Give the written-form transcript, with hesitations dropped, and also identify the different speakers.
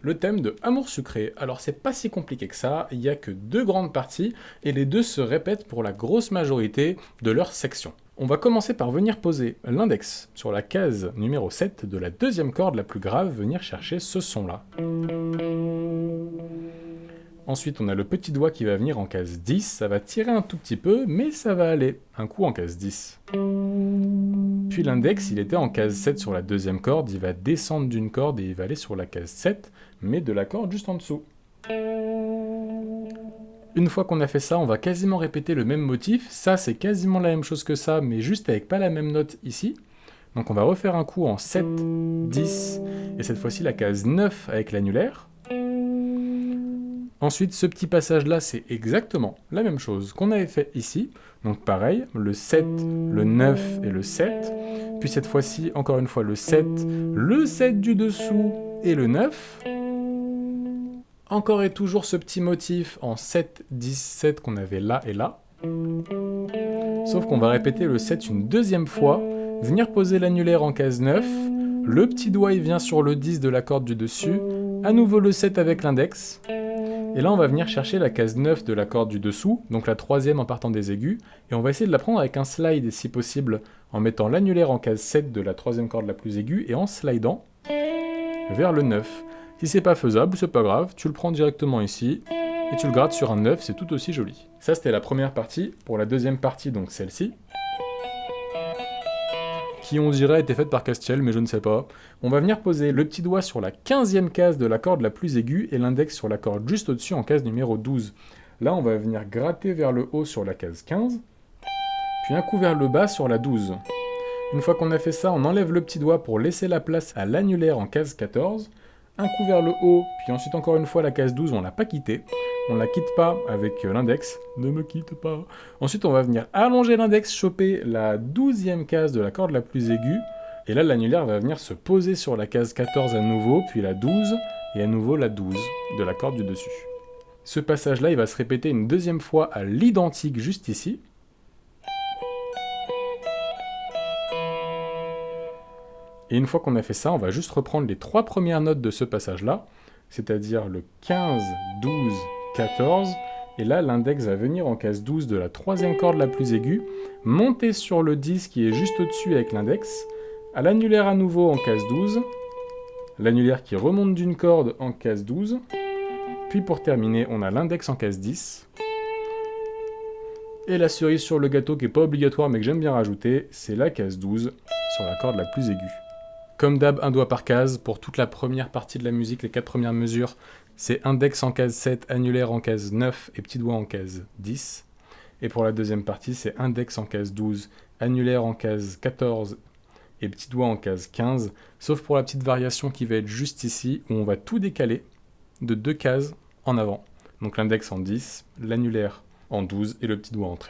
Speaker 1: le thème de Amour sucré. Alors c'est pas si compliqué que ça, il y a que deux grandes parties et les deux se répètent pour la grosse majorité de leur section. On va commencer par venir poser l'index sur la case numéro 7 de la deuxième corde la plus grave, venir chercher ce son-là. Ensuite, on a le petit doigt qui va venir en case 10, ça va tirer un tout petit peu, mais ça va aller, un coup en case 10. Puis l'index, il était en case 7 sur la deuxième corde, il va descendre d'une corde et il va aller sur la case 7, mais de la corde juste en dessous. Une fois qu'on a fait ça, on va quasiment répéter le même motif, ça c'est quasiment la même chose que ça, mais juste avec pas la même note ici. Donc on va refaire un coup en 7, 10, et cette fois-ci la case 9 avec l'annulaire. Ensuite, ce petit passage-là, c'est exactement la même chose qu'on avait fait ici. Donc pareil, le 7, le 9 et le 7. Puis cette fois-ci, encore une fois, le 7 du dessous et le 9. Encore et toujours ce petit motif en 7, 10, 7 qu'on avait là et là. Sauf qu'on va répéter le 7 une deuxième fois, venir poser l'annulaire en case 9. Le petit doigt, il vient sur le 10 de la corde du dessus. À nouveau le 7 avec l'index. Et là, on va venir chercher la case 9 de la corde du dessous, donc la troisième en partant des aigus, et on va essayer de la prendre avec un slide, si possible, en mettant l'annulaire en case 7 de la troisième corde la plus aiguë, et en slidant vers le 9. Si c'est pas faisable, c'est pas grave, tu le prends directement ici, et tu le grattes sur un 9, c'est tout aussi joli. Ça, c'était la première partie. Pour la deuxième partie, donc celle-ci, qui on dirait était faite par Castiel, mais je ne sais pas. On va venir poser le petit doigt sur la 15e case de la corde la plus aiguë et l'index sur la corde juste au-dessus en case numéro 12. Là, on va venir gratter vers le haut sur la case 15, puis un coup vers le bas sur la 12. Une fois qu'on a fait ça, on enlève le petit doigt pour laisser la place à l'annulaire en case 14, un coup vers le haut, puis ensuite encore une fois la case 12, on l'a pas quittée. On la quitte pas avec l'index, ne me quitte pas. Ensuite, on va venir allonger l'index, choper la 12e case de la corde la plus aiguë, et là, l'annulaire va venir se poser sur la case 14 à nouveau, puis la 12, et à nouveau la 12 de la corde du dessus. Ce passage-là, il va se répéter une deuxième fois à l'identique juste ici. Et une fois qu'on a fait ça, on va juste reprendre les trois premières notes de ce passage-là, c'est-à-dire le 15, 12, 14, et là l'index va venir en case 12 de la troisième corde la plus aiguë, monter sur le 10 qui est juste au-dessus avec l'index, à l'annulaire à nouveau en case 12, l'annulaire qui remonte d'une corde en case 12, puis pour terminer on a l'index en case 10, et la cerise sur le gâteau qui n'est pas obligatoire mais que j'aime bien rajouter, c'est la case 12 sur la corde la plus aiguë. Comme d'hab, un doigt par case, pour toute la première partie de la musique, les 4 premières mesures, c'est index en case 7, annulaire en case 9 et petit doigt en case 10. Et pour la deuxième partie, c'est index en case 12, annulaire en case 14 et petit doigt en case 15, sauf pour la petite variation qui va être juste ici, où on va tout décaler de 2 cases en avant. Donc l'index en 10, l'annulaire en 12 et le petit doigt en 13.